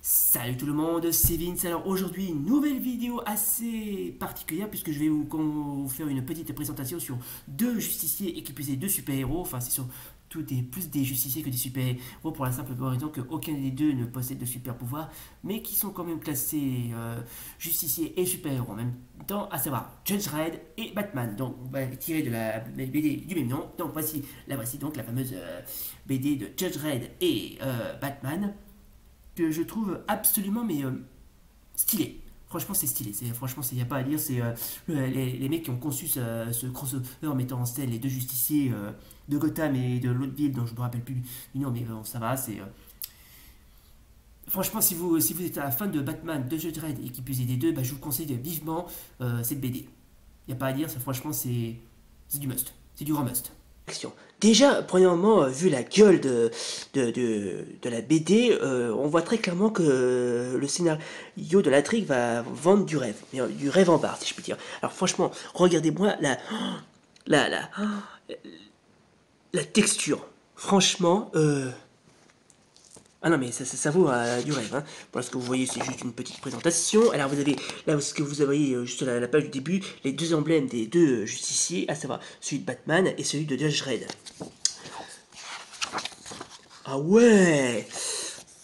Salut tout le monde, c'est Vince. Alors aujourd'hui, une nouvelle vidéo assez particulière puisque je vais vous faire une petite présentation sur deux justiciers et qui plus est deux super-héros. Enfin, c'est surtout plus des justiciers que des super-héros pour la simple raison qu'aucun des deux ne possède de super-pouvoir, mais qui sont quand même classés justiciers et super-héros en même temps, à savoir Judge Dredd et Batman. Donc, on va tirer de la BD du même nom. Donc, voici donc la fameuse BD de Judge Dredd et Batman que je trouve absolument stylé. Franchement, c'est stylé. Franchement, il n'y a pas à dire. C'est les mecs qui ont conçu ce crossover en mettant en scène les deux justiciers de Gotham et de l'autre ville dont je ne me rappelle plus du nom, mais bon, ça va. Franchement, si vous êtes un fan de Batman, de Judge Dredd et qui plus est des deux, bah, je vous conseille vivement cette BD. Il n'y a pas à dire. Franchement, c'est du must. C'est du grand must. Déjà, premièrement, vu la gueule de la BD, on voit très clairement que le scénario de l'intrigue va vendre du rêve, mais du rêve en barre, si je puis dire. Alors franchement, regardez-moi la, la texture. Franchement, ah non mais ça vaut du rêve, hein. Voilà ce que vous voyez, c'est juste une petite présentation. Alors vous avez, là ce que vous voyez juste la page du début, les deux emblèmes des deux justiciers, à savoir celui de Batman et celui de Judge Dredd. Ah ouais.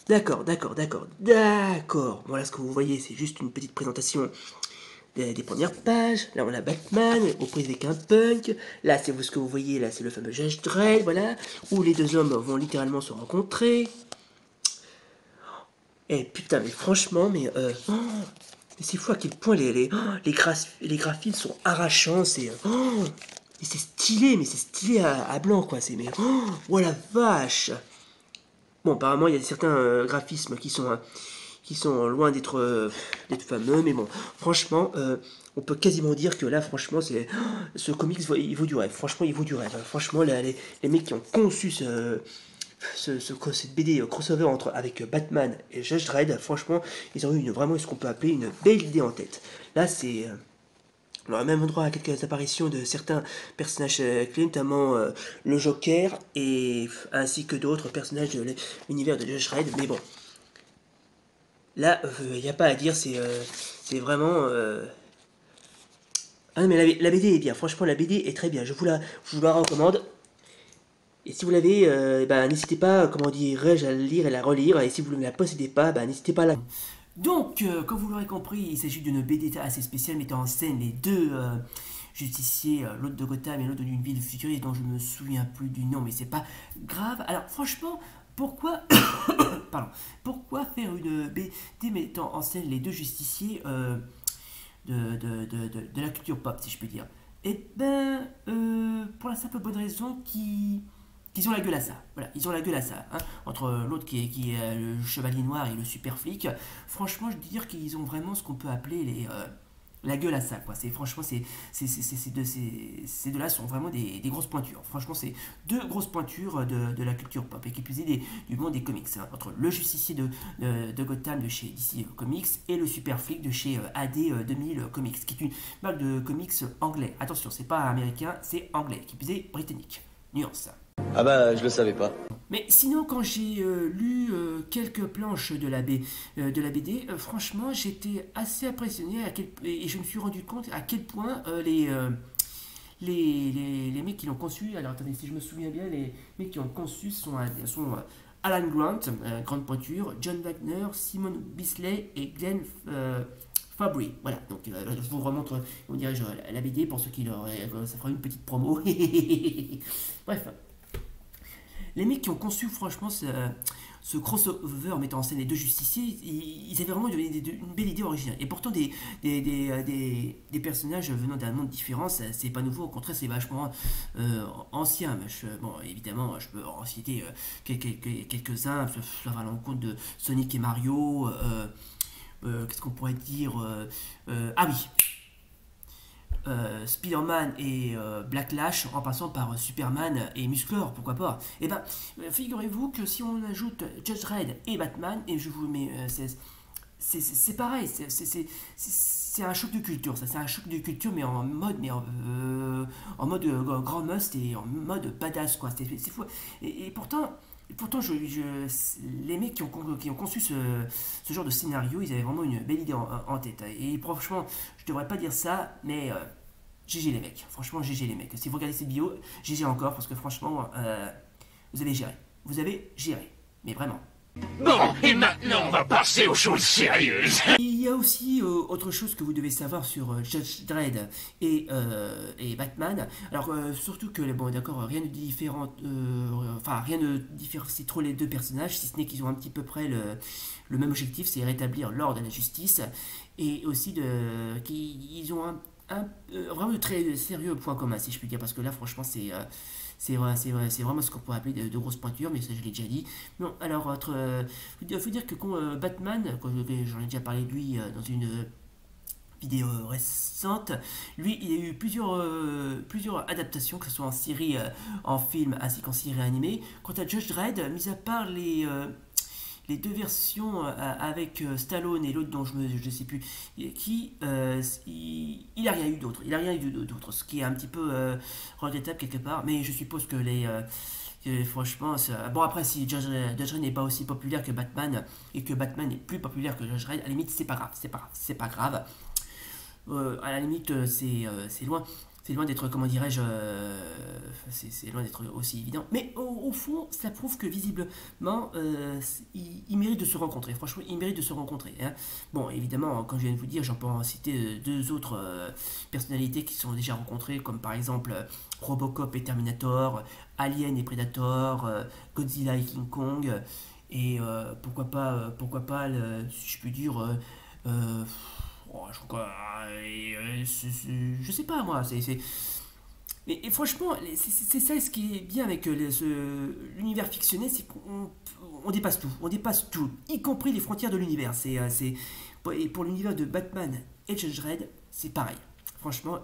D'accord. Voilà ce que vous voyez, c'est juste une petite présentation des premières pages. Là on a Batman aux prises avec un punk. Là c'est ce que vous voyez, là c'est le fameux Judge Dredd, voilà, où les deux hommes vont littéralement se rencontrer. Eh putain, mais franchement, mais c'est fou à quel point les graphismes sont arrachants, mais c'est stylé à blanc, quoi, oh la vache. Bon, apparemment, il y a certains graphismes qui sont loin d'être fameux, mais bon, franchement, on peut quasiment dire que là, franchement, ce comics, il vaut du rêve, franchement, il vaut du rêve, franchement, les mecs qui ont conçu cette BD crossover avec Batman et Judge Dredd, franchement, ils ont eu vraiment ce qu'on peut appeler une belle idée en tête. Là, on a même droit à quelques apparitions de certains personnages clés, notamment le Joker, ainsi que d'autres personnages de l'univers de Judge Dredd. Mais bon, là, il n'y a pas à dire, c'est vraiment... Ah non, mais la BD est bien, franchement, la BD est très bien, je vous la recommande. Et si vous l'avez, n'hésitez pas, comment dirais-je, à la lire et la relire. Et si vous ne la possédez pas, n'hésitez pas à la... Donc, comme vous l'aurez compris, il s'agit d'une BD assez spéciale mettant en scène les deux justiciers, l'autre de Gotham et l'autre d'une ville futuriste dont je me souviens plus du nom, mais c'est pas grave. Alors, franchement, pourquoi, pardon, pourquoi faire une BD mettant en scène les deux justiciers de la culture pop, si je peux dire? Eh ben, pour la simple bonne raison qu'ils ont la gueule à ça. Voilà, ils ont la gueule à ça. Hein. Entre l'autre qui est le chevalier noir et le super flic, franchement, je veux dire qu'ils ont vraiment ce qu'on peut appeler la gueule à ça. Quoi. Franchement, ces deux-là sont vraiment des grosses pointures. Franchement, c'est deux grosses pointures de la culture pop et qui plus est du monde des comics. Hein. Entre le justicier de Gotham de chez DC Comics et le super flic de chez AD 2000 Comics, qui est une marque de comics anglais. Attention, c'est pas américain, c'est anglais, qui plus est britannique. Nuance. Ah bah je le savais pas. Mais sinon, quand j'ai lu quelques planches de la BD, franchement, j'étais assez impressionné et je me suis rendu compte à quel point les mecs qui l'ont conçu, alors attendez, si je me souviens bien, les mecs qui ont conçu sont Alan Grant, grande pointure, John Wagner, Simon Bisley et Glenn Fabry. Voilà, donc je vous remontre, on dirait la BD pour ceux qui ça fera une petite promo. Bref. Les mecs qui ont conçu franchement ce crossover mettant en scène les deux justiciers, ils avaient vraiment une belle idée originale. Et pourtant des personnages venant d'un monde différent, c'est pas nouveau, au contraire c'est vachement ancien. Bon, évidemment, je peux en citer quelques-uns, ça va à l'encontre de Sonic et Mario, qu'est-ce qu'on pourrait dire ah oui, Spider-Man et Black Lash en passant par Superman et Musclor, pourquoi pas. Et ben, figurez-vous que si on ajoute Judge Dredd et Batman, et je vous mets, c'est pareil, c'est un choc de culture, ça, c'est un choc de culture, mais en mode grand must et en mode badass, quoi. C'est fou. Et pourtant, pourtant, les mecs qui ont conçu ce genre de scénario, ils avaient vraiment une belle idée en tête. Et franchement, je devrais pas dire ça, mais GG les mecs. Franchement, GG les mecs. Si vous regardez cette vidéo, GG encore, parce que franchement, vous avez géré. Vous avez géré. Mais vraiment. Bon, et maintenant on va passer aux choses sérieuses. Il y a aussi autre chose que vous devez savoir sur Judge Dredd et Batman. Alors surtout que bon d'accord, rien de différent, enfin rien ne différencie trop les deux personnages, si ce n'est qu'ils ont un petit peu près le même objectif, c'est rétablir l'ordre et la justice, et aussi qu'ils ont vraiment de très sérieux points communs, si je puis dire, parce que là franchement c'est vraiment ce qu'on pourrait appeler de grosses pointures, mais ça je l'ai déjà dit. Bon, alors, faut dire que quand Batman, j'en ai déjà parlé de lui dans une vidéo récente, lui il y a eu plusieurs adaptations, que ce soit en série, en film, ainsi qu'en série animée. Quant à Judge Dredd, mis à part les deux versions avec Stallone et l'autre dont je ne sais plus qui, il n'a rien eu d'autre. Il a rien eu d'autre, ce qui est un petit peu regrettable quelque part. Mais je suppose que franchement, bon après si Judge Dredd n'est pas aussi populaire que Batman et que Batman est plus populaire que Judge Dredd, à la limite c'est pas grave, c'est pas grave. À la limite c'est loin. C'est loin d'être, comment dirais-je, c'est loin d'être aussi évident. Mais au fond, ça prouve que visiblement, ils méritent de se rencontrer. Franchement, ils méritent de se rencontrer. Hein. Bon, évidemment, comme je viens de vous dire, j'en peux en citer deux autres personnalités qui se sont déjà rencontrées, comme par exemple Robocop et Terminator, Alien et Predator, Godzilla et King Kong, et pourquoi pas, si je puis dire... Oh, je sais pas moi, et franchement, c'est ça ce qui est bien avec l'univers fictionné, c'est qu'on dépasse tout, y compris les frontières de l'univers. Et pour l'univers de Batman et Judge Dredd, c'est pareil. Franchement,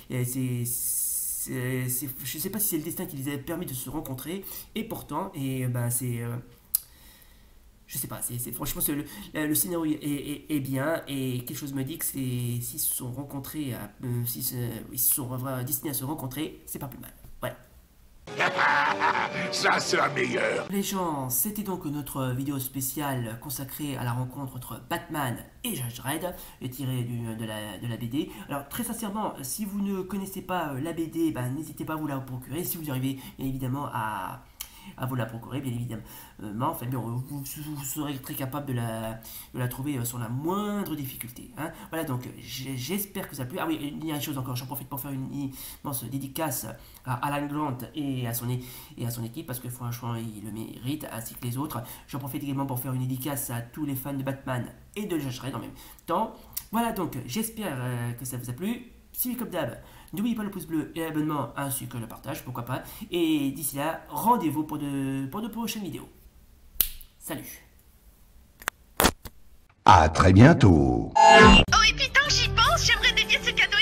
je sais pas si c'est le destin qui les a permis de se rencontrer, et pourtant, je sais pas, franchement le scénario est bien, et quelque chose me dit que s'ils se sont rencontrés, ils se sont destinés à se rencontrer, c'est pas plus mal. Voilà. Ça c'est la meilleure. Les gens, c'était donc notre vidéo spéciale consacrée à la rencontre entre Batman et Judge Dredd, tirée de la BD. Alors très sincèrement, si vous ne connaissez pas la BD, n'hésitez pas à vous la procurer, si vous arrivez bien évidemment à vous la procurer, bien évidemment. Enfin, bien, vous serez très capable de la trouver sans la moindre difficulté. Hein. Voilà, donc j'espère que ça a plu. Ah oui, il y a une chose encore, j'en profite pour faire une immense dédicace à Alan Grant et à son équipe, parce que franchement, il le mérite, ainsi que les autres. J'en profite également pour faire une dédicace à tous les fans de Batman et de Judge Dredd en même temps. Voilà, donc j'espère que ça vous a plu. Si comme d'hab, n'oubliez pas le pouce bleu et l'abonnement ainsi que le partage, pourquoi pas. Et d'ici là, rendez-vous pour de prochaines vidéos. Salut. À très bientôt. Oh, et puis tant que j'y pense, j'aimerais dédier ce cadeau